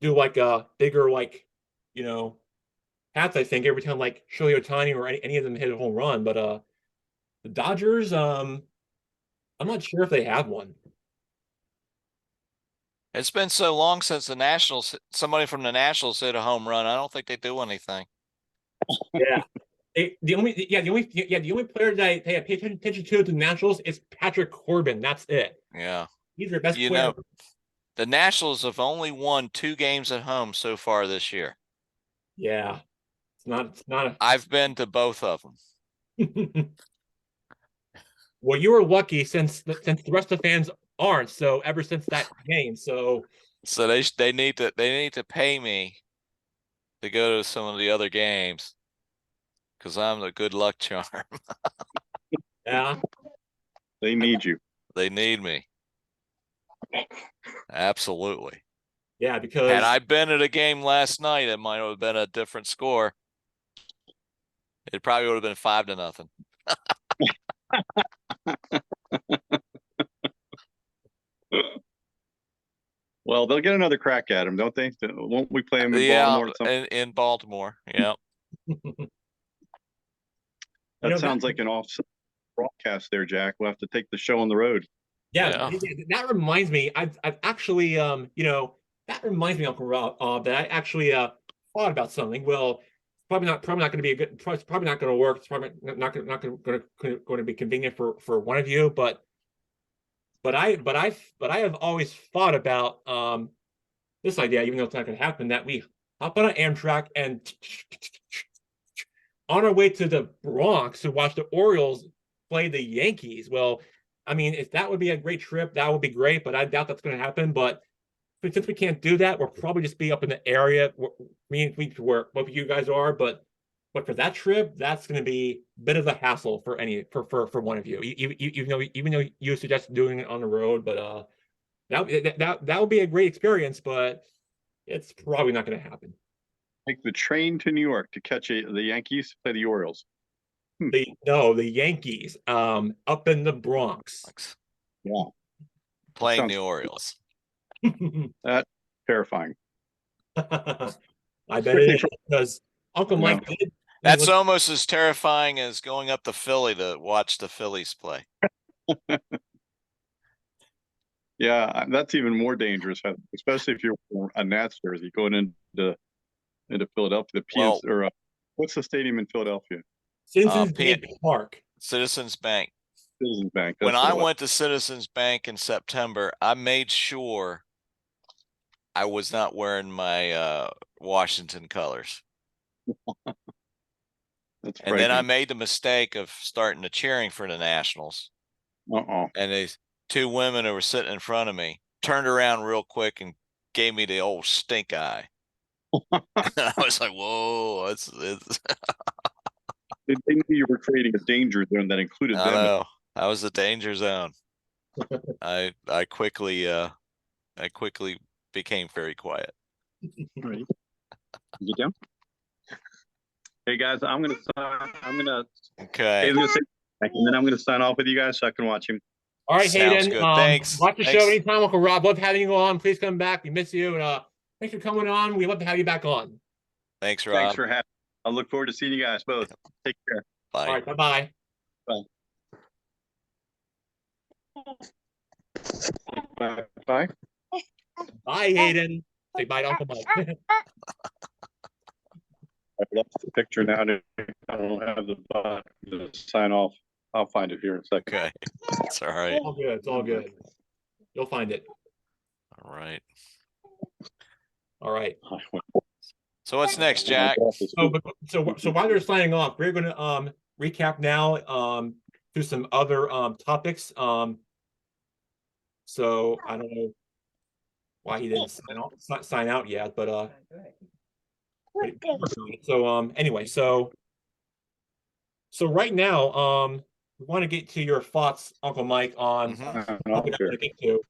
A: do like a bigger like you know hats. I think every time like Shohei Ohtani or any of them hit a home run, but the Dodgers I'm not sure if they have one.
B: It's been so long since the Nationals, somebody from the Nationals hit a home run. I don't think they do anything.
A: Yeah. The only player that I pay attention to the Nationals is Patrick Corbin. That's it.
B: Yeah.
A: He's their best
B: You
A: player.
B: know, the Nationals have only won 2 games at home so far this year.
A: Yeah. It's not
B: I've been to both of them.
A: a well, you were lucky since the rest of the fans aren't, so ever since that game. So
B: So they need to pay me to go to some of the other games because I'm the good luck charm.
A: yeah.
C: They need you.
B: They need me. Absolutely.
A: Yeah,
B: Had
A: because
B: I been at a game last night, it might have been a different score. It probably would have been 5-0.
C: Well, they'll get another crack at him, don't they? Won't we play him in
B: Yeah,
C: Baltimore?
B: in Baltimore. Yeah.
C: That sounds like an off broadcast there, Jack. We'll have to take the show on the road.
A: yeah, that reminds me. I've actually that reminds me, Uncle Rob, that I actually thought about something. Well, probably not going to be a good probably not going to work. It's probably not going to be convenient for one of you, but I have always thought about this idea, even though it's not going to happen, that we hop on an Amtrak and on our way to the Bronx to watch the Orioles play the Yankees. Well, I mean, if that would be a great trip, that would be great, but I doubt that's going to happen. But since we can't do that, we'll probably just be up in the area where both of you guys are. But for that trip, that's going to be a bit of a hassle for for one of you. Even though you suggest doing it on the road, but that would be a great experience, but it's probably not going to happen.
C: Take the train to New York to catch the Yankees play the Orioles.
A: The Yankees, up in the Bronx.
C: Yeah,
B: Playing
C: sounds-
B: the Orioles.
C: That's terrifying.
A: I bet it is because Uncle Mike did.
B: That's almost as terrifying as going up to Philly to watch the Phillies play.
C: Yeah, that's even more dangerous, especially if you're a Nats jersey going into Philadelphia. What's the stadium in Philadelphia?
A: Citizens Bank Park.
B: Citizens Bank.
C: Citizens Bank.
B: When I went to Citizens Bank in September, I made sure I was not wearing my Washington colors. And then I made the mistake of starting to cheering for the Nationals. And these 2 women who were sitting in front of me turned around real quick and gave me the old stink eye. I was like, whoa, it's
C: They knew you were creating a danger zone that included them.
B: I know. I was a danger zone. I quickly became very quiet.
C: Right. Get down. Hey guys, I'm gonna
B: Okay.
C: and then I'm gonna sign off with you guys so I can watch him.
A: All right,
B: Sounds
A: Hayden.
B: good. Thanks.
A: Watch the show anytime, Uncle Rob. Love having you on. Please come back. We miss you. And thanks for coming on. We love to have you back on.
B: Thanks, Rob.
C: Thanks for having me. I look forward to seeing you guys both. Take care.
B: Bye.
A: All right, bye-bye.
C: Bye. Bye.
A: Bye, Hayden. Say bye to Uncle Mike.
C: I've lost the picture now. I don't have the button to sign off. I'll find it here in a second.
B: Okay. It's all right.
A: All good. It's all good. You'll find it.
B: All right.
A: All right.
B: So what's next, Jack?
A: So while they're signing off, we're going to recap now to some other topics. So I don't know why he didn't sign out yet, but so anyway, so right now we want to get to your thoughts, Uncle Mike, on topic I'm
C: Sure.
A: going to get to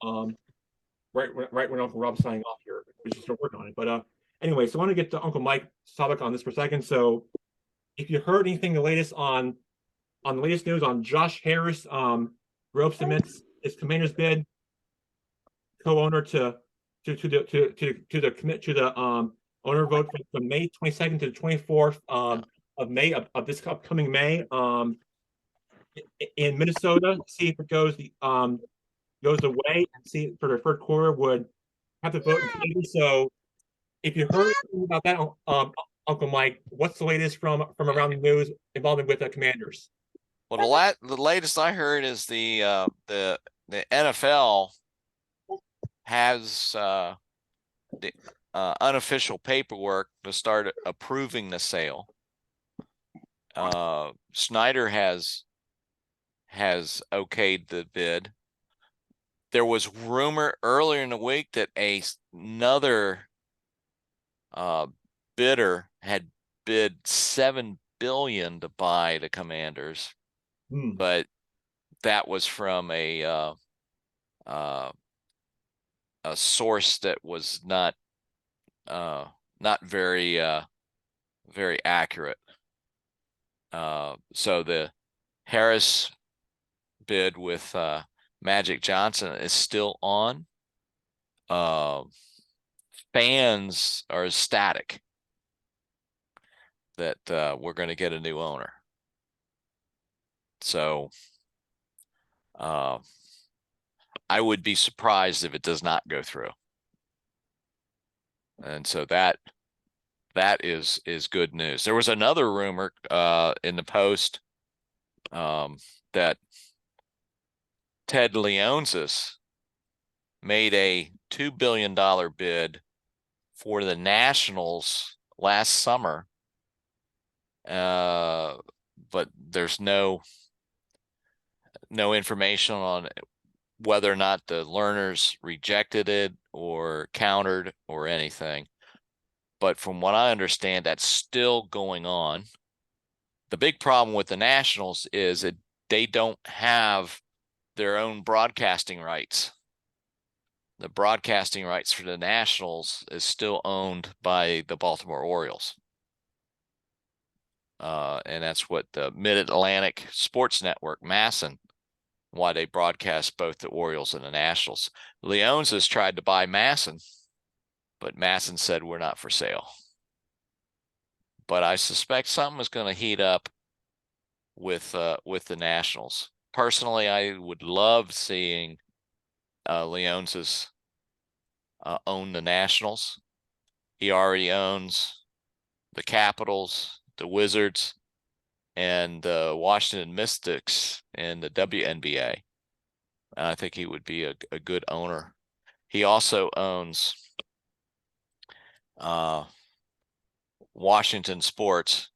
A: right when Uncle Rob's signing off here. We should start working on it. But anyway, so I want to get to Uncle Mike's topic on this for a second. So if you heard anything the latest on the latest news on Josh Harris, Grove submits his Commander's bid, co-owner to the owner vote from May 22nd to the 24th of May of this upcoming May in Minnesota. See if it goes away, and see for the third quarter would have to vote in favor. So if you heard anything about that, Uncle Mike, what's the latest from around the news involving with the Commanders?
B: Well, the latest I heard is the NFL has the unofficial paperwork to start approving the sale. Snyder has okayed the bid. There was rumor earlier in the week that another bidder had bid $7 billion to buy the Commanders, but that was from a source that was not very accurate. So the Harris bid with Magic Johnson is still on. Fans are ecstatic that we're going to get a new owner. So I would be surprised if it does not go through. And so that is good news. There was another rumor in the Post that Ted Leonsis made a $2 billion bid for the Nationals last summer, but there's no information on whether or not the Lerners rejected it or countered or anything. But from what I understand, that's still going on. The big problem with the Nationals is that they don't have their own broadcasting rights. The broadcasting rights for the Nationals is still owned by the Baltimore Orioles. And that's what the Mid-Atlantic Sports Network, MASN, why they broadcast both the Orioles and the Nationals. Leones has tried to buy MASN, but MASN said we're not for sale. But I suspect something is going to heat up with the Nationals. Personally, I would love seeing Leones own the Nationals. He already owns the Capitals, the Wizards, and the Washington Mystics in the WNBA. And I think he would be a good owner. He also owns Washington Sports,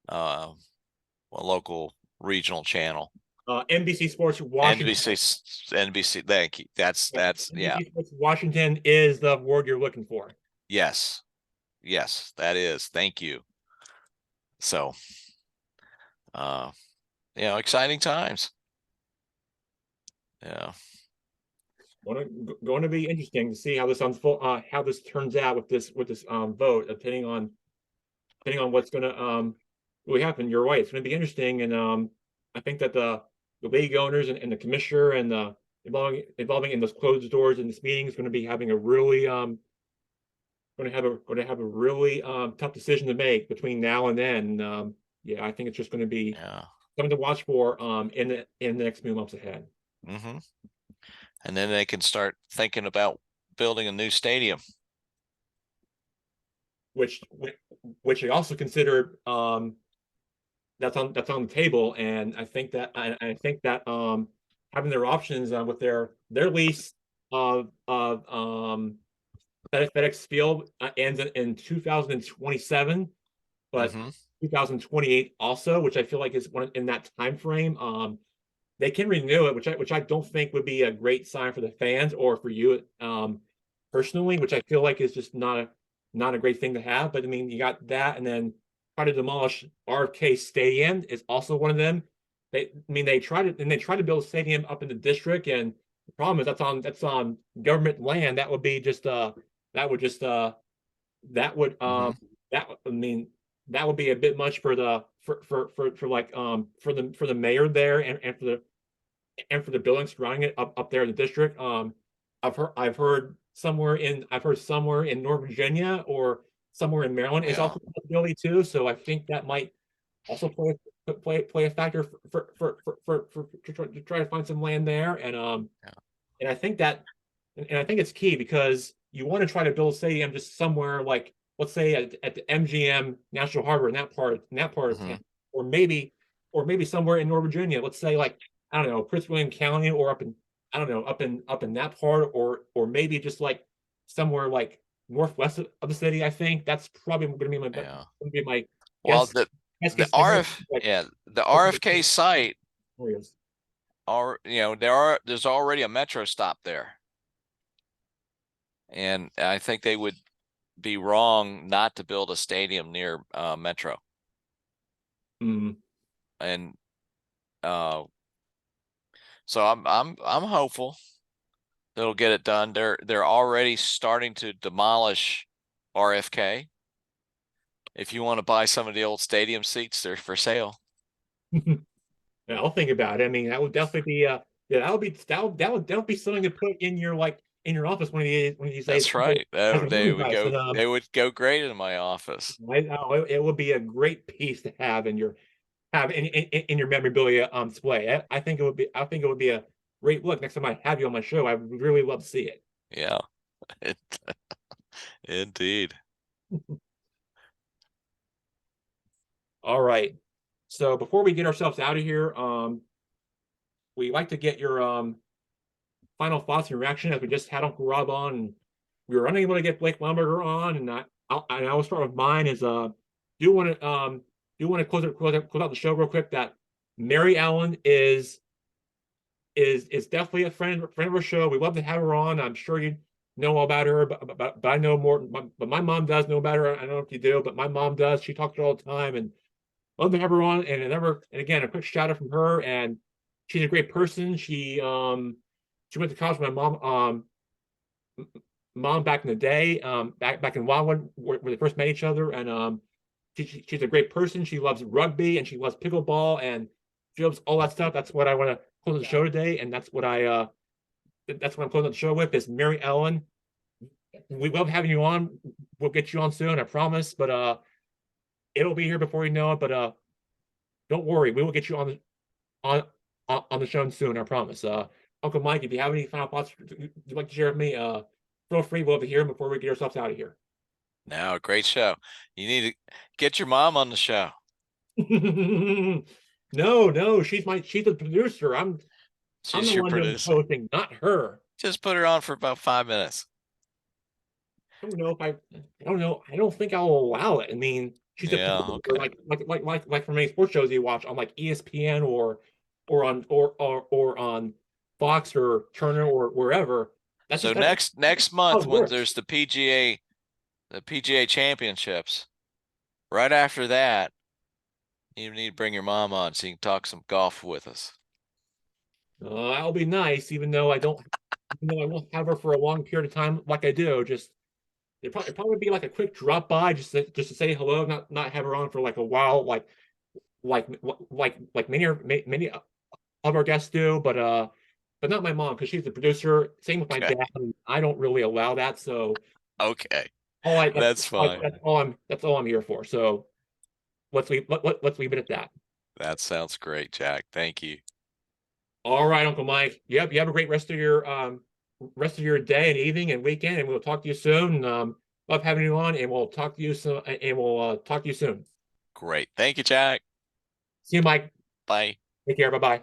B: a local regional channel.
A: NBC Sports Washington.
B: NBC. Thank you. That's yeah.
A: NBC Sports Washington is the word you're looking for.
B: Yes, that is. Thank you. So, exciting times. Yeah.
A: Going to be interesting to see how this how this turns out with this vote, depending on what's going to really happen. You're right; it's going to be interesting, and I think that the league owners and the commissioner and the involving in those closed doors in this meeting is going to be having a really going to have a really tough decision to make between now and then. Yeah, I think it's just going to be something to watch for in the next few months ahead.
B: Mm-hmm. And then they can start thinking about building a new stadium,
A: which they also considered that's on the table. And I think that having their options with their lease of FedEx Field ends in 2027, but 2028 also, which I feel like is in that time frame. they can renew it, which I don't think would be a great sign for the fans or for you personally, which I feel like is just not a great thing to have. But I mean, you got that, and then try to demolish RFK Stadium is also one of them. They tried to build a stadium up in the district, and the problem is that's on government land. That would just that would that I mean that would be a bit much for the for like for the mayor there and for the buildings surrounding it up there in the district. I've heard somewhere in North Virginia or somewhere in Maryland is
B: Yeah.
A: also a possibility too. So I think that might also play a factor to try to find some land there.
B: Yeah.
A: And I think that and I think it's key because you want to try to build a stadium just somewhere like let's say at the MGM National Harbor in that part of town, or maybe somewhere in North Virginia. Let's say like I don't know Prince William County or up in I don't know up in that part or maybe just like somewhere like northwest of the city. I think that's probably going to be
B: Yeah.
A: my
B: Well,
A: guess.
B: the RFK site there's already a metro stop there. And I think they would be wrong not to build a stadium near Metro.
A: Mm.
B: And so I'm hopeful they'll get it done. They're already starting to demolish RFK. If you want to buy some of the old stadium seats, they're for sale.
A: Yeah, I'll think about it. I mean, that would definitely be yeah, that'll be something to put in your in your office when you say
B: That's right.
A: as a merchandise. And
B: They would go great in my office.
A: it would be a great piece to have in your memorabilia display. I think it would be a great look next time I have you on my show. I would really love to see it.
B: Yeah. Indeed.
A: All right. So before we get ourselves out of here, we like to get your final thoughts and reaction as we just had Uncle Rob on, and we were unable to get Blake Lumberger on, and I will start with mine. Is do want to close out the show real quick that Mary Ellen is definitely a friend of our show. We love to have her on. I'm sure you know all about her, but I know more. But my mom does know about her. I don't know if you do, but my mom does. She talks to her all the time, and love to have her on. And again, a quick shout out from her. And she's a great person. She went to college with my mom back in the day, back in Wildwood where they first met each other. And she's a great person. She loves rugby and she loves pickleball and she loves all that stuff. That's what I want to close the show today, and that's what I'm closing the show with is Mary Ellen. We love having you on. We'll get you on soon, I promise. But it'll be here before you know it. But don't worry, we will get you on the show soon, I promise. Uncle Mike, if you have any final thoughts you'd like to share with me, feel free. We'll be here before we get ourselves out of here.
B: No, great show. You need to get your mom on the show.
A: No, she's the producer. I'm
B: She's
A: the
B: your
A: one doing
B: producer.
A: hosting, not her.
B: Just put her on for about 5 minutes.
A: I don't know if I don't know. I don't think I'll allow it. I mean, she's a
B: Yeah,
A: producer,
B: okay.
A: like for many sports shows you watch on like ESPN or on Fox or Turner or wherever.
B: So
A: That's
B: next
A: how
B: month
A: it
B: when
A: works.
B: there's the PGA championships, right after that, you need to bring your mom on so you can talk some golf with us.
A: That'll be nice, even though I won't have her for a long period of time like I do. Just it'd probably be like a quick drop by, just to say hello, not have her on for like a while, like many of our guests do, but not my mom because she's the producer. Same with my
B: Okay.
A: dad. I don't really allow that, so
B: Okay.
A: that's
B: fine.
A: that's all I'm here for. So let's leave it at that.
B: That sounds great, Jack. Thank you.
A: All right, Uncle Mike. Yep, you have a great rest of your day and evening and weekend, and we'll talk to you soon. Love having you on, and we'll talk to you soon. And we'll talk to you soon.
B: Great. Thank you, Jack.
A: See you, Mike.
B: Bye.
A: Take care. Bye bye.